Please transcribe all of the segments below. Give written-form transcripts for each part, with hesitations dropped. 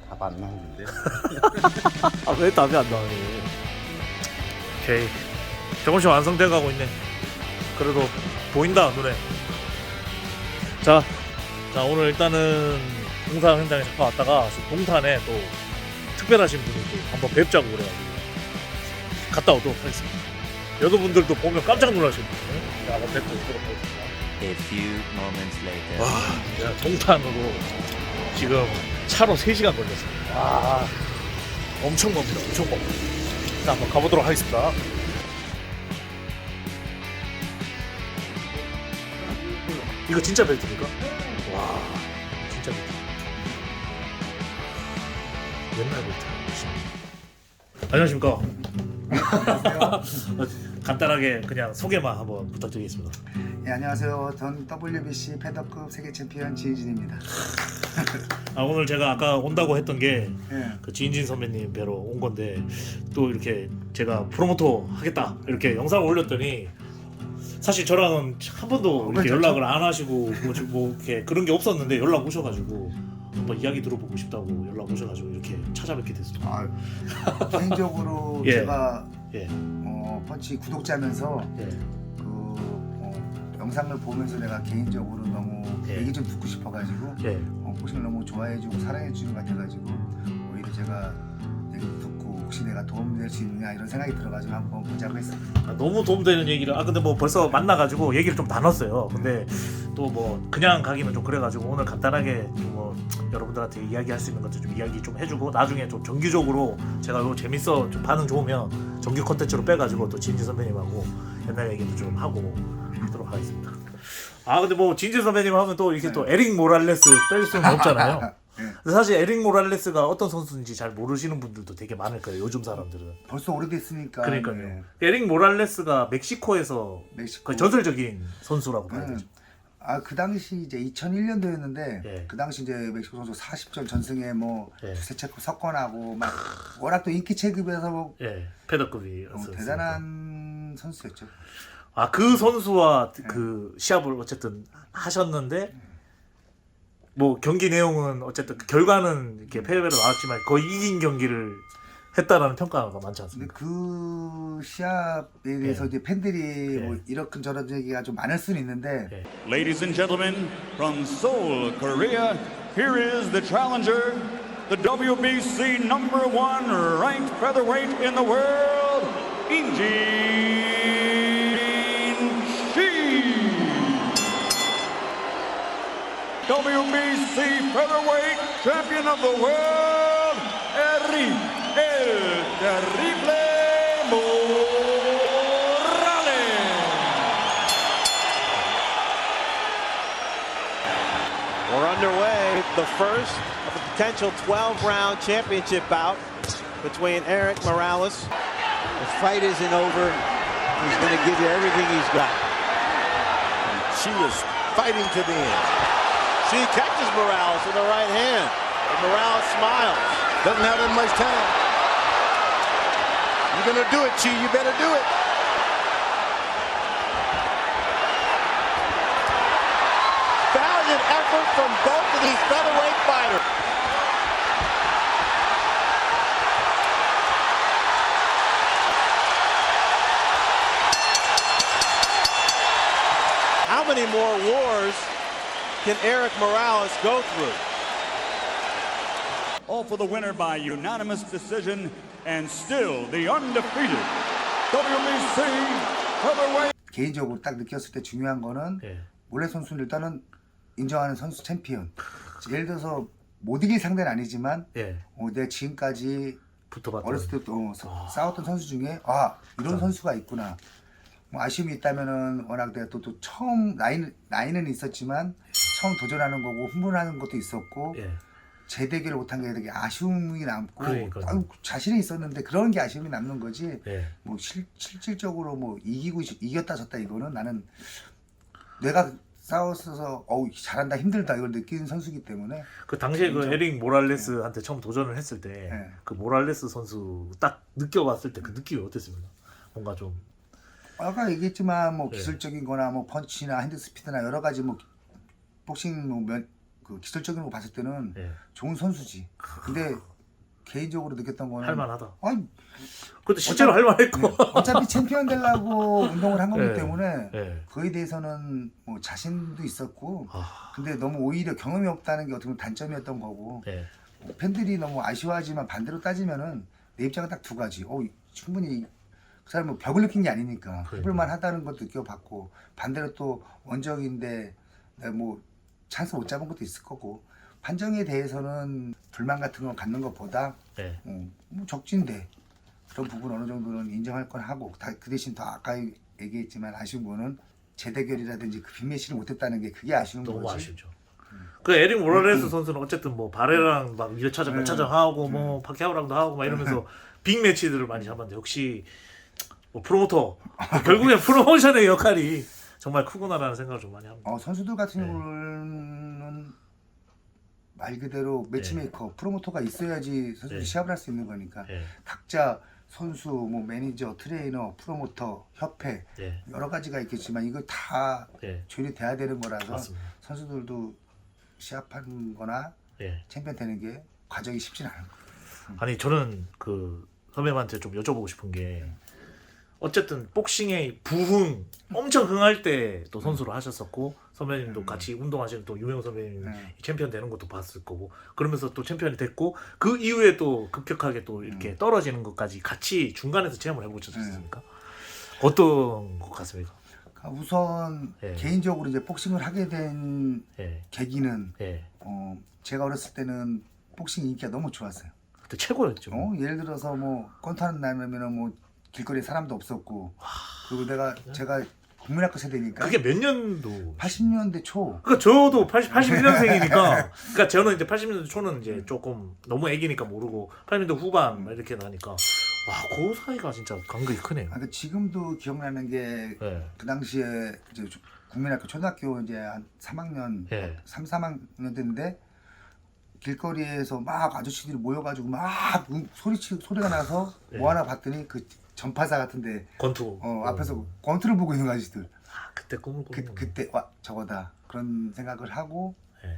답 안 나오는데. 아, 왜 답이 안 나오니? 오케이. 조금씩 완성돼 가고 있네. 그래도 보인다 눈에. 자 오늘 일단은 공사 현장에 잠깐 왔다가 지금 동탄에 또 특별하신 분이 또 한번 뵙자고 그래가지고 갔다 오도록 하겠습니다. 여러분들도 보면 깜짝 놀라실 거예요. 한번 뵙고 오도록 하겠습니다. A few moments later. 와, 제가 동탄으로 지금 차로 3시간 걸렸어요. 와, 엄청 멉니다. 엄청 멉니다. 자, 한번 가보도록 하겠습니다. 이거 진짜 벨트입니까? 와, 진짜 벨트. 옛날 벨트. 안녕하십니까? 간단하게 그냥 소개만 한번 부탁드리겠습니다. 네, 안녕하세요. 전 WBC 패더급 세계 챔피언 지인진입니다. 오늘 제가 아까 온다고 했던 게 예. 그 지인진 선배님 뵈러 온 건데 또 이렇게 제가 프로모터 하겠다 이렇게 영상을 올렸더니 사실 저랑은 한 번도 이렇게 연락을 안 하시고 뭐 이렇게 그런 게 없었는데 연락 오셔가지고 한번 이야기 들어보고 싶다고 연락 오셔가지고 이렇게 찾아뵙게 됐습니다. 개인적으로 예. 제가 예. 펀치 구독자면서 예. 영상을 보면서 내가 개인적으로 너무 예. 얘기 좀 듣고 싶어가지고 예. 혹시 너무 좋아해주고 사랑해주는 것 같아가지고 오히려 제가 얘기 듣고 혹시 내가 도움될 수 있느냐 이런 생각이 들어가지고 한번 보자고 했습니다. 너무 도움되는 얘기를 근데 뭐 벌써 만나가지고 얘기를 좀 나눴어요. 근데 또 뭐 그냥 가기는 좀 그래가지고 오늘 간단하게 뭐 여러분들한테 이야기할 수 있는 것들 좀 이야기 좀 해주고 나중에 좀 정기적으로 제가 이거 재밌어 좀 반응 좋으면 정규 콘텐츠로 빼가지고 또 진진 선배님하고 옛날 얘기도 좀 하고 하도록 하겠습니다. 근데 뭐 진진 선배님 하면 또 이렇게 또 에릭 모랄레스 뺄 수는 없잖아요. 근데 사실 에릭 모랄레스가 어떤 선수인지 잘 모르시는 분들도 되게 많을 거예요. 요즘 사람들은. 벌써 오래됐으니까. 그러니까요. 네. 에릭 모랄레스가 멕시코에서 멕시코. 거의 전설적인 선수라고 봐야 되죠. 그 당시 이제 2001년도였는데 예. 그 당시 이제 멕시코 선수 40전 전승에 뭐 예. 두세 체급 석권하고 막 워낙 또 인기 체급에서 뭐 예, 패더급이었어요. 대단한 선수였죠. 그 선수와 그 시합을 어쨌든 하셨는데 뭐 경기 내용은 어쨌든 결과는 이렇게 패배로 나왔지만 거의 이긴 경기를 했다라는 평가가 많지 근데 않습니까? 그 시합에 대해서 이제 팬들이 예. 뭐 이렇게 저런 얘기가 좀 많을 수는 있는데 예. Ladies and gentlemen, from Seoul, Korea, here is the challenger, the WBC #1 ranked featherweight in the world, Injin Shi. WBC featherweight champion of the world, Eric El Terrible Morales. We're underway, the first of a potential 12-round championship bout between Eric Morales. The fight isn't over. He's going to give you everything he's got. She is fighting to the end. She catches Morales with the right hand. And Morales smiles. Doesn't have that much time. You're going to do it, Chi. You better do it. Valiant effort from both of these featherweight fighters. How many more wars can Eric Morales go through? All for the winner by unanimous decision and still the undefeated WBC featherweight. 개인적으로 딱 느꼈을 때 중요한 거는 예. 몰래 선수는 일단은 인정하는 선수 챔피언. 예를 들어서 못 이길 상대는 아니지만 예. 내가 지금까지 붙어봤던. 어렸을 때부터 싸웠던 선수 중에 이런 선수가 있구나. 뭐 아쉬움이 있다면은 워낙 내가 또 처음 나이는 있었지만 처음 도전하는 거고 흥분하는 것도 있었고 예. 재대결을 못한 게 되게 아쉬움이 남고 그러니까요. 자신이 있었는데 그런 게 아쉬움이 남는 거지. 예. 뭐 실질적으로 뭐 이겼다 졌다 이거는 나는 내가 싸웠어서 잘한다 힘들다 이걸 느끼는 선수기 때문에 그 당시에 그 에릭 모랄레스한테 처음 도전을 했을 때 그 모랄레스 선수 딱 느껴봤을 때 그 느낌이 어땠습니까? 뭔가 좀 아까 얘기했지만 뭐 네. 기술적인 거나 뭐 펀치나 핸드 스피드나 여러 가지 뭐 복싱 그 기술적으로 봤을 때는 예. 좋은 선수지. 근데 개인적으로 느꼈던 거는 할만하다. 아니 근데 실제로 할만했고. 어차피 챔피언 되려고 운동을 한 거기 예. 때문에 예. 그에 대해서는 뭐 자신도 있었고 아, 근데 너무 오히려 경험이 없다는 게 어떻게 보면 단점이었던 거고 예. 팬들이 너무 아쉬워하지만 반대로 따지면은 내 입장은 딱 두 가지. 충분히 그 사람은 벽을 느낀 게 아니니까 해볼만 하다는 것도 느껴봤고 반대로 또 원정인데 내가 뭐 찬스 못 잡은 것도 있을 거고 판정에 대해서는 불만 같은 거 갖는 것보다 예. 뭐 적진데 그런 부분 어느 정도는 인정할 건 하고 그 대신 더 아까 얘기했지만 아쉬운 거는 재대결이라든지 그 빅매치를 못했다는 게 그게 아쉬운 너무 거지. 아쉽죠. 그 에릭 모라레스 선수는 어쨌든 뭐 바레랑 막 1차전 몇 차전 하고 뭐 파키아오랑도 하고 막 이러면서 빅 매치들을 많이 잡았는데 역시 뭐 프로모터 결국엔 프로모션의 역할이 정말 크구나라는 생각을 좀 많이 합니다. 선수들 같은 경우는 말 그대로 매치메이커 프로모터가 있어야지 선수들이 시합을 할 수 있는 거니까 예. 각자 선수, 뭐 매니저, 트레이너, 프로모터, 협회 예. 여러 가지가 있겠지만 이거 다 예. 조율이 돼야 되는 거라서 맞습니다. 선수들도 시합하는 거나 예. 챔피언 되는 게 과정이 쉽진 않은 거예요. 아니 저는 그 선배님한테 좀 여쭤보고 싶은 게 어쨌든 복싱의 부흥 엄청 흥할 때 또 선수로 하셨었고 선배님도 같이 운동하시는 또 유명 선배님 챔피언 되는 것도 봤을 거고 그러면서 또 챔피언이 됐고 그 이후에 또 급격하게 또 이렇게 떨어지는 것까지 같이 중간에서 체험을 해보셨습니까? 어떤 것 같습니까? 우선 예. 개인적으로 이제 복싱을 하게 된 예. 계기는 예. 제가 어렸을 때는 복싱 인기가 너무 좋았어요. 그때 최고였죠. 예를 들어서 뭐 건타는 날면은 뭐 길거리에 사람도 없었고 그리고 제가 국민학교 세대니까 그게 몇 년도? 80년대 초 그러니까 저도 81년생이니까 그러니까 저는 이제 80년대 초는 이제 조금 너무 애기니까 모르고 80년대 후반 막 이렇게 나니까 와 그 사이가 진짜 간극이 크네요. 그러니까 지금도 기억나는 게 그 예. 당시에 이제 국민학교 초등학교 이제 한 3학년 예. 3, 4학년 때인데 길거리에서 막 아저씨들이 모여가지고 막 소리가 나서 뭐 하나 봤더니 그 전파사 같은데 권투. 앞에서 권투를 보고 있는 아저씨들 아, 그때 꿈을 꾸는 그때 와 저거다 그런 생각을 하고 예.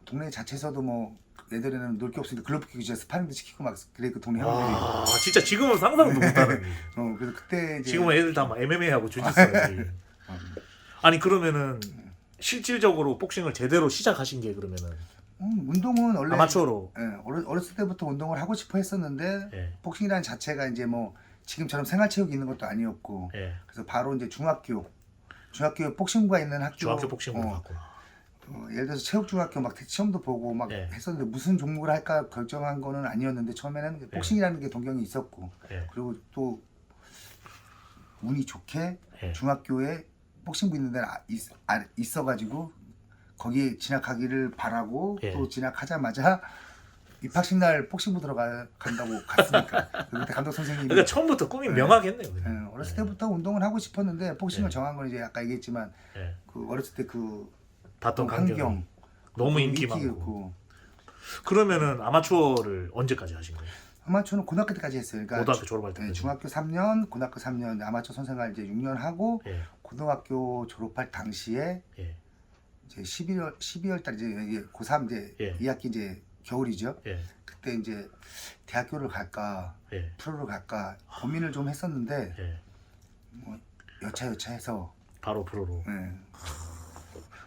동네 자체에서도 뭐 예전에는 놀 게 없으니까 글러브 끼고 진짜 스파링도 시키고 막 그래 그 동네 형들이 와 진짜 지금은 상상도 못하는. 그래서 그때 이제 지금은 애들 다 막 MMA 하고 주짓수 하지. 아니 그러면은 실질적으로 복싱을 제대로 시작하신 게 그러면은 운동은 원래 아마추어로. 어렸을 때부터 운동을 하고 싶어 했었는데 예. 복싱이라는 자체가 이제 뭐 지금처럼 생활체육이 있는 것도 아니었고 예. 그래서 바로 이제 중학교에 복싱부가 있는 학교 중학교 복싱부 갔구나. 예를 들어서 체육중학교 막 시험도 보고 막 예. 했었는데 무슨 종목을 할까 결정한 거는 아니었는데 처음에는 복싱이라는 게 동경이 있었고 예. 그리고 또 운이 좋게 예. 중학교에 복싱부 있는 데는 있어가지고 거기에 진학하기를 바라고 예. 또 진학하자마자 입학식 날 복싱부 들어간다고 갔으니까 그때 감독 선생님이 그러니까 처음부터 꿈이 명확했네요. 그냥. 어렸을 때부터 운동을 하고 싶었는데 복싱을 정한 건 이제 아까 얘기했지만 예. 그 어렸을 때 그 봤던 환경 환경 너무 인기 많고. 인기였고 그러면은 아마추어를 언제까지 하신 거예요? 아마추어는 고등학교 때까지 했어요. 그러니까 고등학교 졸업할 때까지. 중학교 3년, 고등학교 3년, 아마추어 선생활 이제 6년 하고 예. 고등학교 졸업할 당시에 예. 이제 12월 달 이제 고3 이제 예. 2학기 이제 겨울이죠. 예. 그때 이제 대학교를 갈까 예. 프로를 갈까 고민을 좀 했었는데 예. 뭐 여차여차해서 바로 프로로. 예.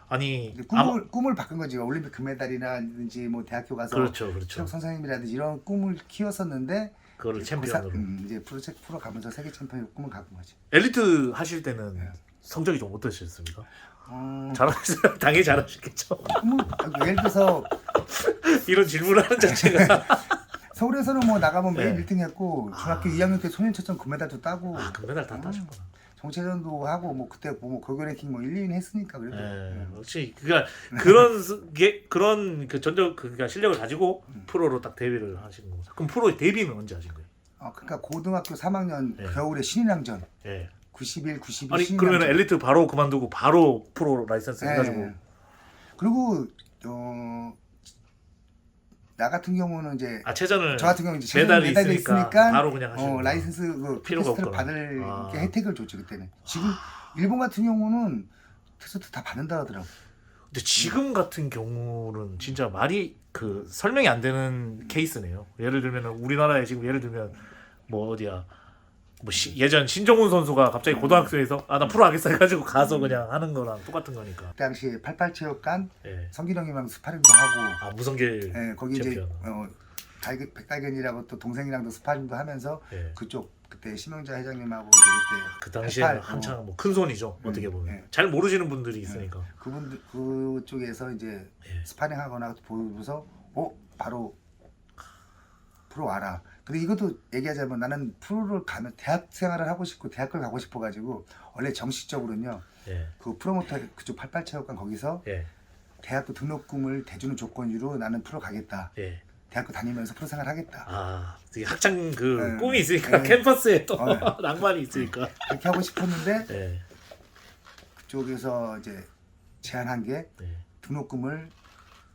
아니 이제 꿈을 바꾼 거지. 올림픽 금메달이라든지 뭐 대학교 가서 그렇죠. 체육 선생님이라든지 이런 꿈을 키웠었는데 그거를 챔피언으로. 이제 프로 가면서 세계 챔피언 꿈을 갖은 거지. 엘리트 하실 때는 성적이 좀 어떠셨습니까? 어, 잘하셨어요. 당연히 잘하셨겠죠. 예를 들어서 이런 질문을 하는 자체가 서울에서는 뭐 나가면 매일 네. 1등 했고 중학교 2학년 때 소년체전 금메달도 따고 금메달 다 따셨구나. 정체전도 하고 뭐 그때 뭐 거교 랭킹 뭐 1, 2위 했으니까 그래도 역시 그러니까 그런 그 전적 그러니까 실력을 가지고 프로로 딱 데뷔를 하신 거죠. 그럼 프로 데뷔는 언제 하신 거예요? 그러니까 고등학교 3학년 네. 겨울에 신인왕전 예. 91, 92 아니 신인왕전. 그러면 엘리트 바로 그만두고 바로 프로 라이센스 해가지고. 그리고 나 같은 경우는 이제 체전을 저 같은 경우는 이제 메달이 메달이 있으니까 바로 그냥 하시는 라이센스 그 필요가 테스트를 없구나. 받을 게 혜택을 줬죠 그때는. 지금 일본 같은 경우는 테스트 다 받는다 하더라고. 근데 지금 같은 경우는 진짜 말이 그 설명이 안 되는 케이스네요. 예를 들면 우리나라에 지금 예를 들면 뭐 어디야 뭐 예전 신정훈 선수가 갑자기 고등학교에서 아 나 프로 하겠어 해가지고 가서 그냥 하는 거랑 똑같은 거니까. 그 당시에 88체육관 예. 성기령이랑 스파링도 하고 아 무성길 예, 거기 챔피언. 이제 백달견이라고 또 동생이랑도 스파링도 하면서 예. 그쪽 그때 심영자 회장님하고 이제 그때 그 당시에는 88, 한창 뭐 큰 손이죠. 어떻게 보면 예. 잘 모르시는 분들이 있으니까. 그분들 그쪽에서 이제 예. 스파링하거나 보고서 바로 프로 와라. 근데 이것도 얘기하자면 나는 프로를 가면 대학 생활을 하고 싶고 대학을 가고 싶어가지고 원래 정식적으로는요 예. 그 프로모터 그쪽 88체육관 거기서 예. 대학교 등록금을 대주는 조건으로 나는 프로 가겠다. 예. 대학교 다니면서 프로 생활 하겠다. 아, 되게 학창 그 네. 꿈이 있으니까 네. 캠퍼스에 또 네. 낭만이 있으니까. 그렇게 하고 싶었는데 예. 그쪽에서 이제 제안한 게 예. 등록금을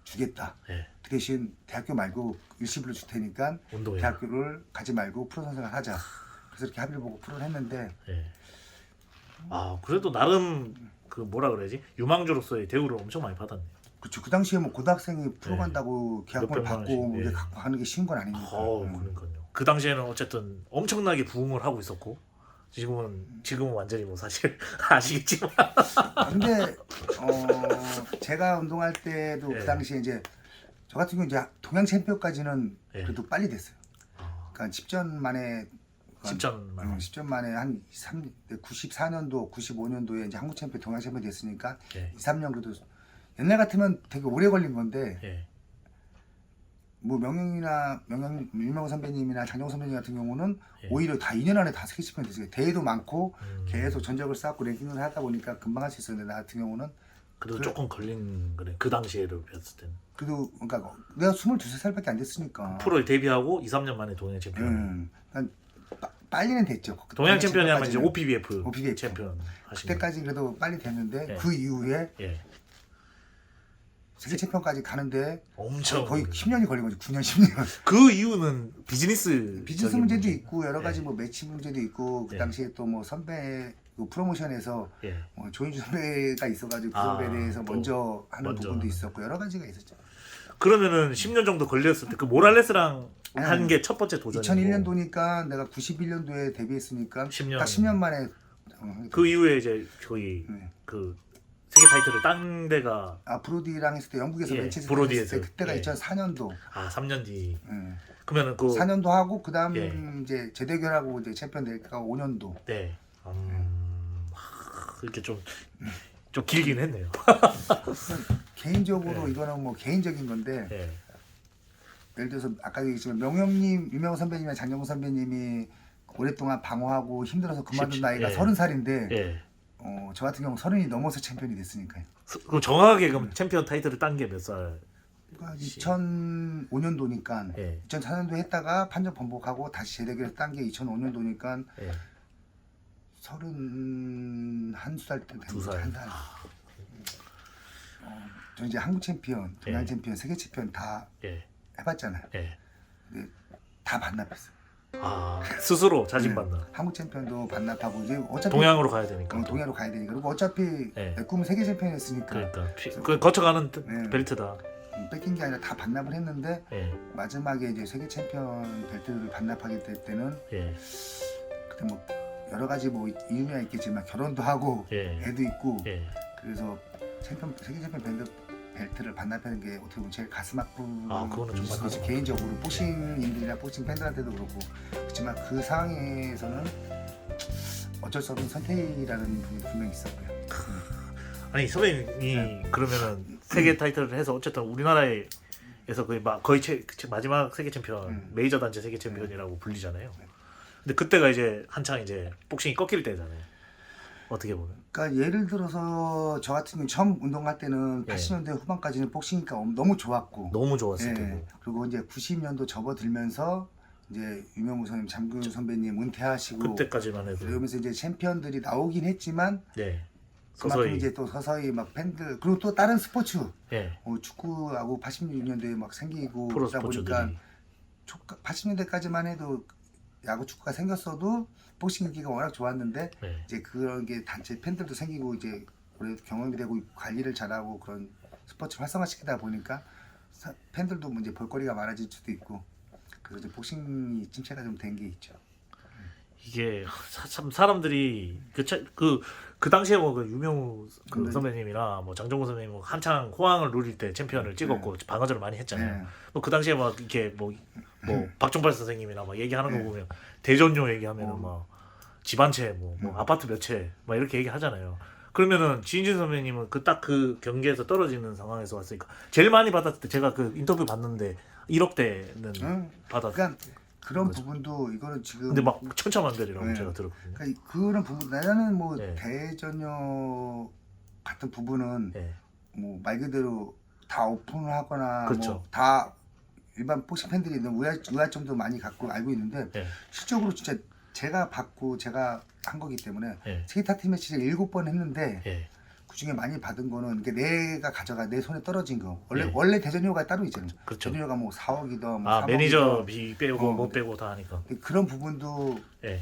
주겠다. 예. 그 대신 대학교 말고 일시불로 줄 테니까 운동회. 대학교를 가지 말고 프로 선생을 하자. 그래서 이렇게 합의를 보고 프로를 했는데 예. 아, 그래도 나름 그 뭐라 그래야지? 유망주로서의 대우를 엄청 많이 받았네. 그쵸. 그 당시에 뭐 고등학생이 프로 네. 간다고 계약금을 몇백만 받고 원씩, 뭐 이게 예. 갖고 가는 게 쉬운 건 아니니까. 그러니까요. 그 당시에는 어쨌든 엄청나게 부흥을 하고 있었고 지금은 완전히 뭐 사실 아시겠지만 근데 제가 운동할 때도 예. 그 당시에 이제 저 같은 경우 이제 동양 챔피언까지는 예. 그래도 빨리 됐어요. 아, 그러니까 10전 만에 10전 만에. 10전 만에 한 94년도, 95년도에 이제 한국 챔피언, 동양 챔피언 됐으니까 예. 2, 3년 그래도 옛날 같으면 되게 오래 걸린 건데 예. 뭐 유명호 선배님이나 장정 선배님 같은 경우는 예. 오히려 다 2년 안에 다 세계 챔피언 됐어요. 대회도 많고 계속 음, 전적을 쌓고 랭킹을 하다 보니까 금방 할 수 있었는데 나 같은 경우는 그래도 그래. 조금 걸린 그래. 그 당시에를 봤을 때는 그래도 그러니까 내가 22살밖에 안 됐으니까 프로에 데뷔하고 2, 3년 만에 동양 챔피언. 그러니까 빨리는 됐죠. 동양 챔피언이 하면 이제 챔피언까지는. OPBF, OPBF. 챔피언 하시면. 그때까지 그래도 빨리 됐는데 예. 그 이후에 예. 세계 챔피언까지 가는데 엄청 거의 10년이 걸린 거죠. 9년, 10년. 그 이유는 비즈니스 문제도 있고 여러 가지 예. 뭐 매치 문제도 있고 그 예. 당시에 또 뭐 선배 그 프로모션에서 예. 조인주 선배가 있어가지고 그 아, 선배에 대해서 또 먼저 하는 먼저 부분도 하는. 있었고 여러 가지가 있었죠. 그러면은 10년 정도 걸렸을 때 그 모랄레스랑 한 음. 게 첫 번째 도전이고 2001년도니까 내가 91년도에 데뷔했으니까 10년. 딱 10년 만에 그 이후에 이제 거의 네. 그 세계 타이틀을 딴 데가 브로디랑 했을 때 영국에서 예, 맨체스터 브로디에서. 했을 때 그때가 예. 2004년도 3년 뒤. 예. 그러면은 그 4년도 하고 그다음 예. 이제 재대결하고 이제 챔피언 될까 5년도. 네. 이렇게 좀 길긴 했네요. 개인적으로 예. 이거는 뭐 개인적인 건데 예. 예를 들어서 아까 얘기했지만 명형님, 유명호 선배님이나 장정호 선배님이 오랫동안 방어하고 힘들어서 그만둔 쉽지- 나이가 예. 30살인데 예. 저 같은 경우 30이 넘어서 챔피언이 됐으니까요. 그럼 정확하게 그럼 챔피언 타이틀을 딴 게 몇 살? 그러니까 2005년도니까 예. 2004년도 했다가 판정 번복하고 다시 재대결 딴 게 2005년도니까 예. 31살 때 된 두 거죠. 살. 한 살. 저 이제 한국 챔피언, 동양 예. 챔피언, 세계 챔피언 다 예. 해봤잖아요. 예. 근데 다 반납했어요. 스스로 자진받나. 네. 한국 챔피언도 반납하고 이제 어차피 동양으로 가야 되니까. 동양으로 가야 되니까 그리고 어차피 예. 내 꿈은 세계 챔피언이었으니까 그러니까 그 거쳐가는 네. 벨트다. 뺏긴 게 아니라 다 반납을 했는데 예. 마지막에 이제 세계 챔피언 벨트를 반납하게 될 때는 예. 그때 뭐 여러 가지 뭐 이유가 있겠지만 결혼도 하고 예. 애도 있고 예. 그래서 세계 챔피언 벨트를 반납하는 게 어떻게 보면 제일 가슴 아픈 그거는 정말 일이지, 가슴 개인적으로 복싱인들이나 복싱 팬들한테도 그렇고 그렇지만 그 상황에서는 어쩔 수 없는 선택이라는 부분이 분명히 있었고요. 아니 선배님이 그러면은 세계 타이틀을 해서 어쨌든 우리나라에서 거의 마지막 세계 챔피언 메이저 단체 세계 챔피언이라고 불리잖아요. 근데 그때가 이제 한창 이제 복싱이 꺾일 때잖아요. 어떻게 보면. 그러니까 예를 들어서 저 같은 경우 처음 운동할 때는 예. 80년대 후반까지는 복싱이니까 너무 좋았고 너무 좋았을 예. 때고. 그리고 이제 90년도 접어들면서 이제 유명우 선생님, 장근 선배님 은퇴하시고 그때까지만 해도. 그러면서 이제 챔피언들이 나오긴 했지만 네. 그만큼 서서히. 이제 또 서서히 막 팬들 그리고 또 다른 스포츠 예. 축구하고 86년도에 막 생기고 프로 그러다 스포츠들이. 보니까 80년대까지만 해도 야구 축구가 생겼어도 복싱 인기가 워낙 좋았는데 네. 이제 그런 게 단체 팬들도 생기고 이제 그래도 경험이 되고 관리를 잘하고 그런 스포츠 활성화시키다 보니까 팬들도 이제 볼거리가 많아질 수도 있고 그래서 이제 복싱이 침체가 좀 된 게 있죠. 이게 참 사람들이 그 당시에 뭐 그 유명우 그 근데- 선배님이나 뭐 장정구 선배님 뭐 한창 호황을 누릴 때 챔피언을 찍었고 방어전을 많이 했잖아요. 네. 뭐 그 당시에 막 이렇게 뭐 박종팔 선생님이나 막 얘기하는 거 보면 대전료 얘기하면은 막 집안채 뭐 아파트 몇 채 막 이렇게 얘기하잖아요. 그러면은 지인진 선배님은 그 경기에서 떨어지는 상황에서 왔으니까 제일 많이 받았을 때 제가 그 인터뷰 봤는데 1억대는 받았. 그러니까 그런 부분도 이거는 지금 근데 막 천차만별이라고 네. 제가 들었거든요. 그러니까 그런 부분 나는 뭐 네. 대전역 같은 부분은 네. 뭐 말 그대로 다 오픈을 하거나 그렇죠. 뭐 다 일반 복싱 팬들이 너무 의아점도 많이 갖고 알고 있는데 네. 실적으로 진짜 제가 받고 제가 한 거기 때문에 네. 세계타팀 매치를 7번 했는데 예. 그 중에 많이 받은 거는 그러니까 내가 가져가 내 손에 떨어진 거 네. 원래 대전료가 따로 있잖아요. 그렇죠. 대전료가 뭐 4억이든 뭐 아 3억이든 매니저 비 빼고 어, 못 빼고 다 하니까. 그런 부분도 예.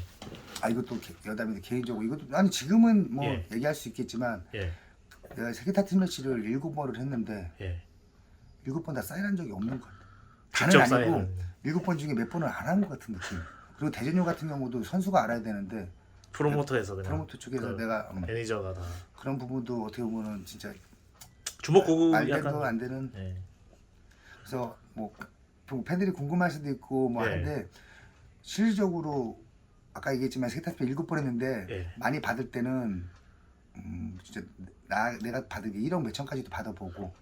이것도 여담인데 개인적으로 이것도 아니 지금은 뭐 예. 얘기할 수 있겠지만 예. 내가 세계타팀 매치를 7번을 했는데 예. 7번 다 사인한 적이 없는 것 같아. 직접 다는 아니고 사인은 7번 중에 몇 번을 안 한 것 같은 느낌. 그리고 대전료 같은 경우도 선수가 알아야 되는데 프로모터에서 그냥 프로모터 쪽에서 그 내가 매니저가 다 그런 부분도 어떻게 보면은 진짜 주먹구구 말대도 약간. 안 되는. 예. 그래서 뭐 팬들이 궁금할 수도 있고 뭐 예. 하는데 실질적으로 아까 얘기했지만 세계타팀 7번 했는데 예. 많이 받을 때는 진짜 내가 받은 게 1억 몇천까지도 받아보고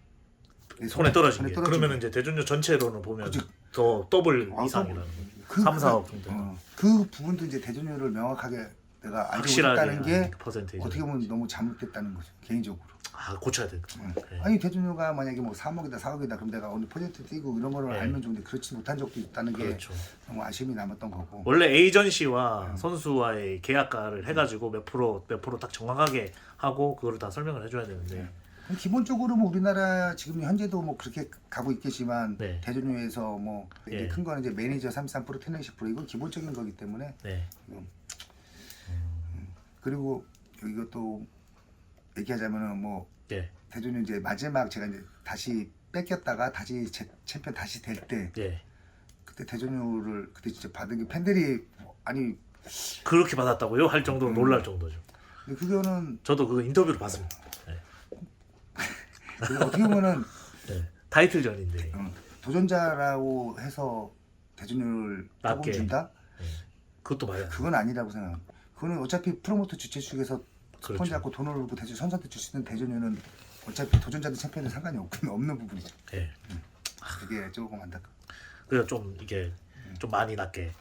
내 손에 떨어진 게. 떨어진 그러면은 게. 이제 대전료 전체로는 보면 그치. 더 더블 아, 이상이라는 거죠. 그- 3, 4억 그- 정도. 그 부분도 이제 대전료를 명확하게 내가 알고 확실하게 있다는 게 퍼센테이지. 어떻게 보면 너무 잘못됐다는 거죠 개인적으로. 아 고쳐야 돼. 예. 아니 대전료가 만약에 뭐 3억이다 4억이다 그럼 내가 어느 프로젝트 뛰고 이런 거를 네. 알면 좋은데 그렇지 못한 적도 있다는 게 그렇죠. 너무 아쉬움이 남았던 거고. 원래 에이전시와 선수와의 계약가를 해가지고 몇 프로 딱 정확하게 하고 그거를 다 설명을 해줘야 되는데. 그럼 기본적으로 뭐 우리나라 지금 현재도 뭐 그렇게 가고 있겠지만 네. 대전료에서 뭐 이제 예. 큰 거는 이제 매니저 33% 테너십 프로 이건 기본적인 거기 때문에 네. 그리고 이것도 얘기하자면은 뭐 예. 대전료 이제 마지막 제가 이제 다시 뺏겼다가 다시 챔피언 다시 될 때 예. 그때 대전료를 그때 진짜 받은 게 팬들이 아니 그렇게 받았다고요? 할 정도로 놀랄 정도죠. 근데 그거는 저도 그 인터뷰를 봤습니다. 네. 어떻게 보면은 네. 타이틀전인데. 도전자라고 해서 대전료를 조금 낮게. 준다? 그것도 말이야. 그건 아니라고 생각합니다. 그거는 어차피 프로모터 주최 측에서 스폰 그렇죠. 잡고 돈을 벌고 대전 선수한테 줄 수 있는 대전료는 어차피 도전자들 챔피언은 상관이 없는 부분이죠. 예. 그게 조금 안타깝고. 그래서 좀 이게 좀 많이 낮게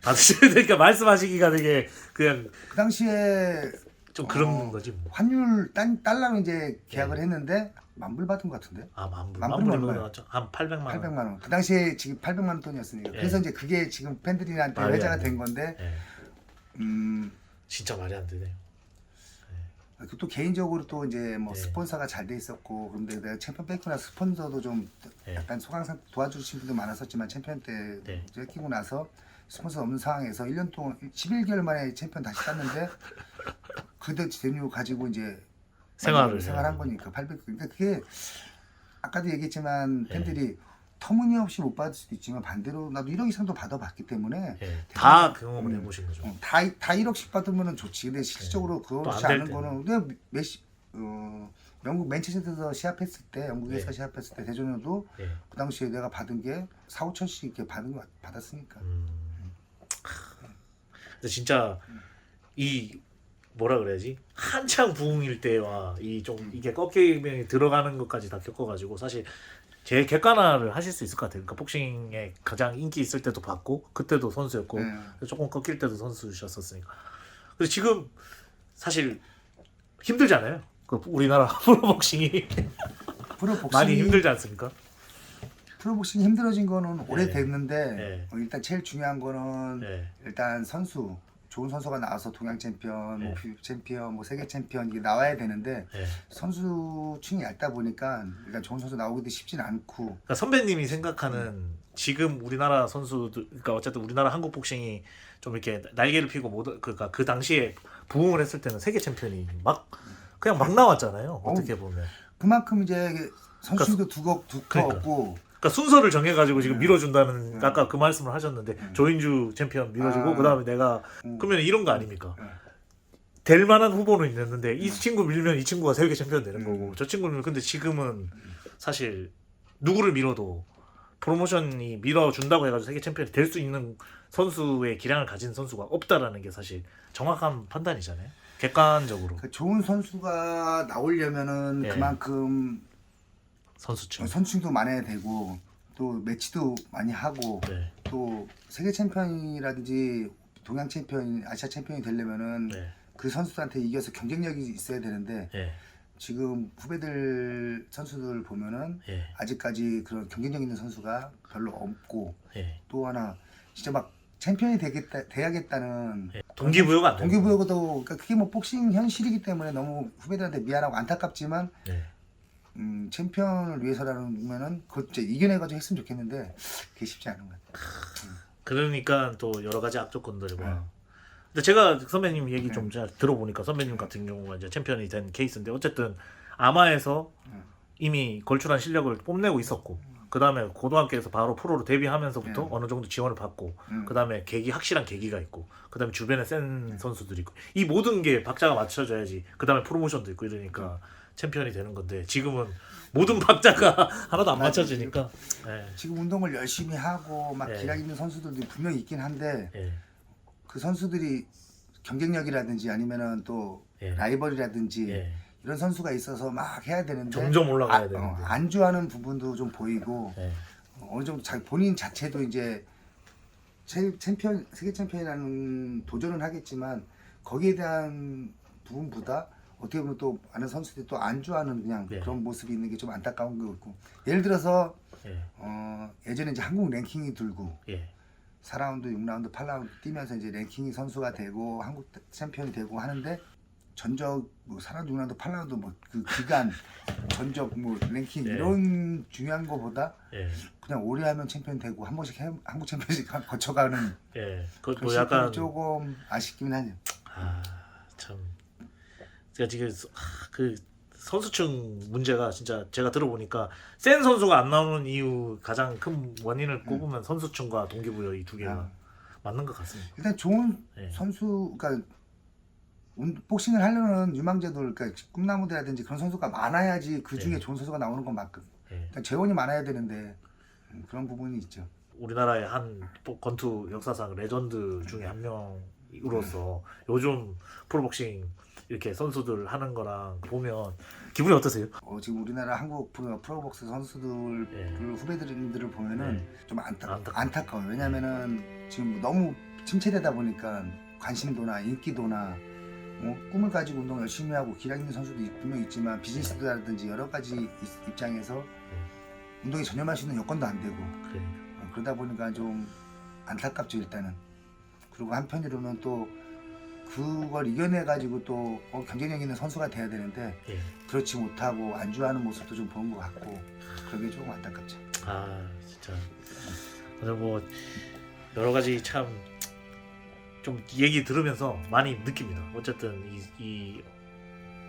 받으시면 되니까 말씀하시기가 되게 그냥 그 당시에 좀 그런 거지 뭐. 환율 달러로 이제 계약을 했는데 만불 받은 것 같은데. 아 만불. 만불은 만불이면 얼마야? 나왔죠. 한 800만 원. 800만 원. 그 당시에 지금 800만 원 돈이었으니까. 예. 그래서 이제 그게 지금 팬들한테 말이 회자가 안 된 건데. 예. 음. 진짜 말이 안 되네요. 또 개인적으로 또 이제 뭐 예. 스폰서가 잘 돼 있었고 그런데 내가 챔피언 뺏고 나서 스폰서도 좀 예. 약간 소강상 도와주신 분도 많았었지만 챔피언 때 네. 뺏기고 나서 스폰서 없는 상황에서 1년 동안 11개월 만에 챔피언 다시 땄는데 그때 대류 가지고 이제 생활을 생활한 해야 거니까 800. 그러니까 그게 아까도 얘기했지만 예. 팬들이 터무니없이 못 받을 수도 있지만 반대로 나도 1억 이상도 받아봤기 때문에 예. 다 경험을 해보신 거죠. 다 1억씩 받으면 좋지. 근데 실질적으로 또 그렇지 안될 않은 거는 내가 영국 맨체스터에서 시합했을 때 영국에서 예. 시합했을 때 대전료도 예. 그 당시에 내가 받은 게 4, 5천씩 이렇게 받았으니까. 근데 진짜 이 뭐라 그래야지 한창 부흥일 때와 이 좀 이게 꺾임이 들어가는 것까지 다 겪어가지고 사실 제 객관화를 하실 수 있을 것 같아요. 그러니까 복싱에 가장 인기 있을 때도 봤고 그때도 선수였고 네. 조금 꺾일 때도 선수셨었으니까. 그래서 지금 사실 힘들잖아요. 그 우리나라 프로복싱이 프로복싱이 많이 힘들지 않습니까? 프로복싱이 힘들어진 거는 오래됐는데 네. 일단 제일 중요한 거는 네. 일단 선수 좋은 선수가 나와서 동양 챔피언, 뭐 네. 피부 챔피언, 뭐 세계 챔피언 이게 나와야 되는데 네. 선수층이 얇다 보니까 일단 좋은 선수 나오기도 쉽진 않고. 그러니까 선배님이 생각하는 지금 우리나라 선수들, 그러니까 어쨌든 우리나라 한국 복싱이 좀 이렇게 날개를 피고 그러니까 그 당시에 부흥을 했을 때는 세계 챔피언이 그냥 막 나왔잖아요. 어떻게 보면. 그만큼 이제 선수도 두커 그러니까. 없고 그러니까 순서를 정해가지고 지금 밀어준다는 네. 아까 그 말씀을 하셨는데 조인주 챔피언 밀어주고 아. 그다음에 내가 그러면 이런 거 아닙니까? 될 만한 후보는 있는데 이 친구 밀면 이 친구가 세계 챔피언 되는 거고 저 친구는 근데 지금은 사실 누구를 밀어도 프로모션이 밀어준다고 해가지고 세계 챔피언이 될 수 있는 선수의 기량을 가진 선수가 없다라는 게 사실 정확한 판단이잖아요. 객관적으로 그 좋은 선수가 나오려면은 예. 그만큼 선수층. 선수도 많아야 되고 또 매치도 많이 하고 네. 또 세계 챔피언이라든지 동양 챔피언, 아시아 챔피언이 되려면은 네. 그 선수들한테 이겨서 경쟁력이 있어야 되는데 예. 지금 후배들 선수들 보면은 예. 아직까지 그런 경쟁력 있는 선수가 별로 없고 예. 또 하나 진짜 막 챔피언이 돼야겠다는 예. 동기부여가 안 되는 동기부여도 그러니까 그게 뭐 복싱 현실이기 때문에 너무 후배들한테 미안하고 안타깝지만 예. 챔피언을 위해서라면은 그것 진짜 이겨내가지고 했으면 좋겠는데 그게 쉽지 않은 것 같아요. 그러니까 또 여러 가지 악조건들과. 네. 근데 제가 선배님 얘기 좀 잘 들어보니까 선배님 같은 경우가 이제 챔피언이 된 케이스인데 어쨌든 아마에서 이미 걸출한 실력을 뽐내고 있었고 그 다음에 고등학교에서 바로 프로로 데뷔하면서부터 네. 어느 정도 지원을 받고 그 다음에 확실한 계기가 있고 그 다음에 주변에 센 선수들이 있고 이 모든 게 박자가 맞춰져야지 그 다음에 프로모션도 있고 이러니까 챔피언이 되는 건데 지금은 모든 박자가 하나도 안 맞춰지니까 예. 지금 운동을 열심히 하고 막 네. 기량 있는 선수들도 분명히 있긴 한데 예. 그 선수들이 경쟁력이라든지 아니면은 또 예. 라이벌이라든지 예. 이런 선수가 있어서 막 해야 되는데 점점 올라가야 되는데. 안주하는 부분도 좀 보이고 예. 어느 정도 본인 자체도 이제 챔피언 세계 챔피언이라는 도전은 하겠지만 거기에 대한 부분보다 어떻게 보면 또 아는 선수들이 또 안주하는 그냥 네. 그런 모습이 있는 게 좀 안타까운 거 같고 예를 들어서 예. 예전에 이제 한국 랭킹이 들고 예. 4라운드, 6라운드, 8라운드 뛰면서 이제 랭킹이 선수가 되고 한국 챔피언이 되고 하는데 전적 뭐 4라운드, 6라운드, 8라운드 뭐 그 기간 전적 뭐 랭킹 네. 이런 중요한 거보다 예. 그냥 오래 하면 챔피언 되고 한 번씩 한국 챔피언십 거쳐가는 예. 그런 그것도 시스템이 약간 조금 아쉽긴 하네요. 참 제가 지금 그 선수층 문제가 진짜 제가 들어보니까 센 선수가 안 나오는 이유 가장 큰 원인을 꼽으면 선수층과 동기부여 이 두 개가 아. 맞는 것 같습니다. 일단 좋은 네. 선수, 그러니까 복싱을 하려는 유망자들, 그러니까 꿈나무들이라든지 그런 선수가 많아야지 그 중에 네. 좋은 선수가 나오는 건 맞거든. 예. 일단 재원이 많아야 되는데 그런 부분이 있죠. 우리나라의 한 권투 역사상 레전드 중에 한 명으로서 요즘 프로복싱 이렇게 선수들 하는 거랑 보면 기분이 어떠세요? 지금 우리나라 한국 프로복스 선수들 예. 후배들을 보면은 좀 안타까워요. 안타까워요. 왜냐면은 지금 너무 침체되다 보니까 관심도나 인기도나 꿈을 가지고 운동 열심히 하고 기량 있는 선수도 분명 있지만 비즈니스라든지 여러 가지 입장에서 운동에 전념할 수 있는 여건도 안 되고 그러니까. 그러다 보니까 좀 안타깝죠 일단은. 그리고 한편으로는 또 그걸 이겨내 가지고 또 경쟁력 있는 선수가 돼야 되는데 예. 그렇지 못하고 안주하는 모습도 좀 보는 것 같고 그게 조금 안타깝죠. 아 진짜 오늘 뭐 여러 가지 참 좀 얘기 들으면서 많이 느낍니다. 어쨌든 이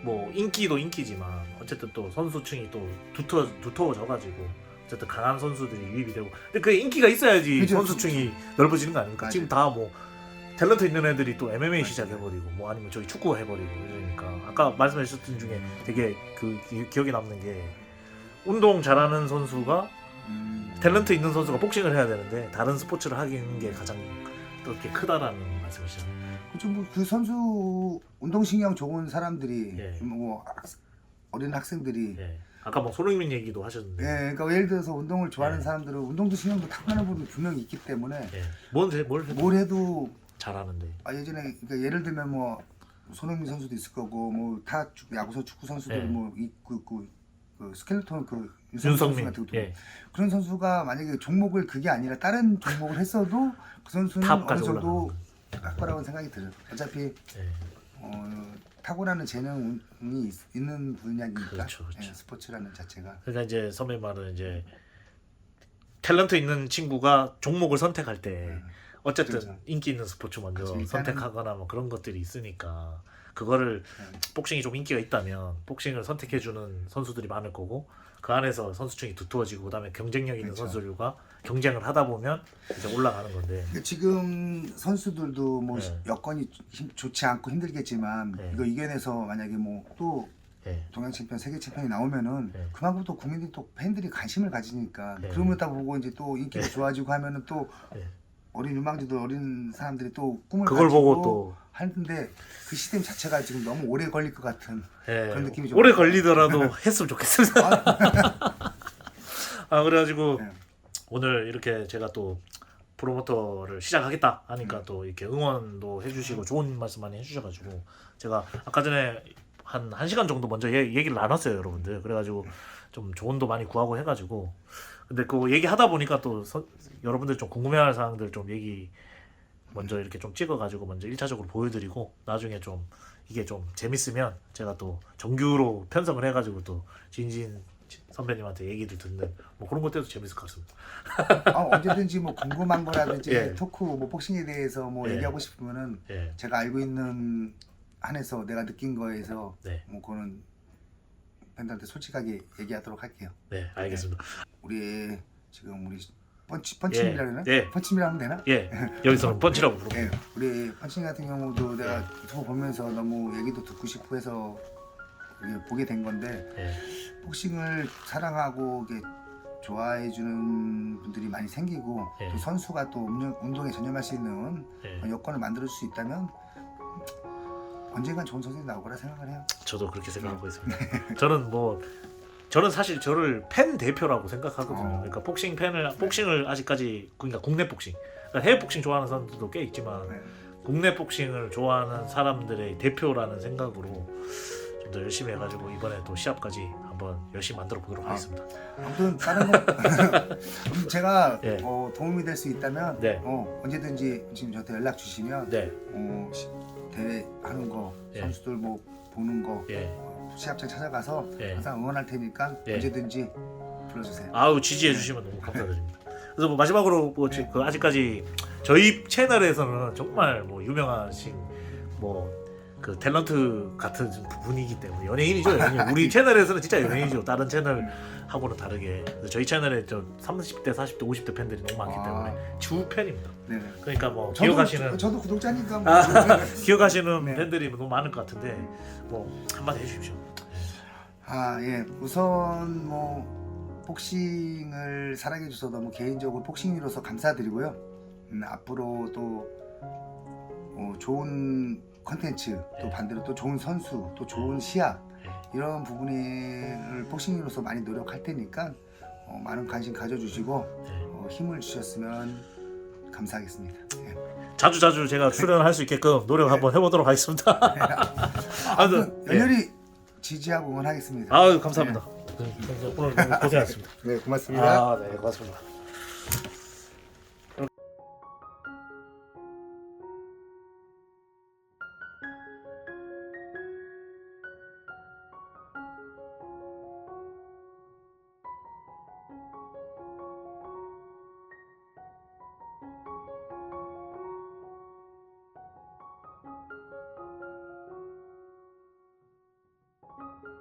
뭐 인기도 인기지만 어쨌든 또 선수층이 또 두터워져가지고 어쨌든 강한 선수들이 유입이 되고 근데 그 인기가 있어야지 그죠, 선수층이 넓어지는 거 아닙니까? 맞아요. 지금 다 뭐 탤런트 있는 애들이 또 MMA 시작해버리고 뭐 아니면 저기 축구 해버리고 이러니까 아까 말씀하셨던 중에 되게 그 기억에 남는 게 운동 잘하는 선수가 탤런트 있는 선수가 복싱을 해야 되는데 다른 스포츠를 하는 게 가장 또 이렇게 크다라는 말씀이시죠. 그렇죠. 뭐그 선수 운동신경 좋은 사람들이 예. 뭐 어린 학생들이 예. 아까 뭐 손흥민 얘기도 하셨는데. 예, 그러니까 예를 들어서 운동을 좋아하는 예. 사람들은 운동도 신경도 타고나는 부분이 분명히 있기 때문에 예. 뭘 해도 뭘 해도 잘하는데. 예전에 그러니까 예를 들면 뭐 손흥민 선수도 있을 거고 뭐 타 야구 축구 선수들 예. 뭐 그 스켈레톤 그 윤성민. 같은 것도 예. 그런 선수가 만약에 종목을 그게 아니라 다른 종목을 했어도 그 선수는 탑까지 어느 정도 올라가는. 할 거라고 생각이 들어요. 어차피 예. 타고나는 재능이 있는 분야니까 그렇죠, 그렇죠. 예, 스포츠라는 자체가 그러니까 이제 선배 말은 이제 탤런트 있는 친구가 종목을 선택할 때 어쨌든 그렇죠. 인기 있는 스포츠 먼저 그렇죠. 일단은- 선택하거나 뭐 그런 것들이 있으니까 그거를 복싱이 좀 인기가 있다면 복싱을 선택해주는 선수들이 많을 거고 그 안에서 선수층이 두터워지고 그다음에 경쟁력 있는 그렇죠. 선수들과 경쟁을 하다 보면 이제 올라가는 건데. 근데 지금 선수들도 뭐 네. 여건이 좋지 않고 힘들겠지만 네. 이거 이겨내서 만약에 뭐 또 예. 동양 챔피언, 세계 챔피언이 나오면은 네. 그만큼 또 국민들이 또 팬들이 관심을 가지니까 네. 그러면 다 보고 이제 또 인기가 좋아지고 하면은 또 네. 어린 유망주들, 어린 사람들이 또 꿈을 그걸 가지고 보고 또 하는데 그 시스템 자체가 지금 너무 오래 걸릴 것 같은 예, 그런 느낌이 좀 오래 걸리더라도 했으면 좋겠습니다. 아 그래가지고 네. 오늘 이렇게 제가 또 프로모터를 시작하겠다 하니까 또 이렇게 응원도 해주시고 좋은 말씀 많이 해주셔가지고 제가 아까 전에 한 1시간 정도 먼저 얘기를 나눴어요, 여러분들. 그래가지고 좀 조언도 많이 구하고 해가지고 근데 그 얘기하다 보니까 또 여러분들 좀 궁금해할 사항들 좀 얘기 먼저 이렇게 좀 찍어가지고 먼저 1차적으로 보여드리고 나중에 좀 이게 좀 재밌으면 제가 또 정규로 편성을 해가지고 또 진진 선배님한테 얘기를 듣는 뭐 그런 것도 재밌을 것 같습니다. 언제든지 뭐 궁금한 거라든지 예. 토크 뭐 복싱에 대해서 뭐 예. 얘기하고 싶으면은 예, 제가 알고 있는 한에서 내가 느낀 거에서 네, 뭐 그거는 팬들한테 솔직하게 얘기하도록 할게요. 네, 알겠습니다. 우리 지금 우리 펀치밀이라 그러나? 예. 펀치밀 하면 되나? 예, 여기서는 펀치라고 부르고. 예. 우리 펀치 같은 경우도 내가 유튜브 보면서 너무 얘기도 듣고 싶고 해서 이게 보게 된 건데 예, 복싱을 사랑하고 이게 좋아해 주는 분들이 많이 생기고 예. 또 선수가 또 운동에 전념할 수 있는 예. 여건을 만들어 줄 수 있다면 언젠간 좋은 선수들이 나올 거라 생각을 해요. 저도 그렇게 생각하고 있습니다. 저는 사실 저를 팬 대표라고 생각하거든요. 그러니까 복싱을 아직까지 그러니까 국내 복싱, 그러니까 해외 복싱 좋아하는 사람들도 꽤 있지만 네. 국내 복싱을 좋아하는 사람들의 대표라는 생각으로 좀 더 열심히 해가지고 이번에 또 시합까지 한번 열심히 만들어 보도록 하겠습니다. 아무튼 다른 거 제가 예. 도움이 될 수 있다면 네. 언제든지 지금 저한테 연락 주시면 네, 대회 하는 거 예. 선수들 뭐 보는 거 예, 시합장 찾아가서 예. 항상 응원할 테니까 예. 언제든지 불러주세요. 아우 지지해 주시면 너무 감사드립니다. 그래서 뭐 마지막으로 뭐 그 아직까지 저희 채널에서는 정말 뭐 유명하신 뭐 그 탤런트 같은 분이기 때문에 연예인이죠. 연예인. 우리 채널에서는 진짜 연예인이죠. 다른 채널하고는 다르게. 그래서 저희 채널에 저 30대, 40대, 50대 팬들이 너무 많기 때문에 주 팬입니다. 네. 그러니까 뭐 기억하시는 저도 구독자니까 뭐. 기억하시는 네. 팬들이 너무 많을 것 같은데 뭐 한마디 해주십시오. 예. 우선 뭐 복싱을 사랑해 주셔서 너무 개인적으로 복싱인으로서 감사드리고요. 앞으로 또 좋은 컨텐츠, 또 반대로 또 좋은 선수, 또 좋은 시합 이런 부분을 복싱인으로서 많이 노력할 테니까 많은 관심 가져주시고 힘을 주셨으면 감사하겠습니다. 예. 자주 제가 출연할 수 있게끔 노력 한번 해보도록 하겠습니다. 아무튼 열렬히 지지하고 응원하겠습니다. 아유 감사합니다. 오늘 너무 고생하셨습니다. 네, 고맙습니다. 네 고맙습니다.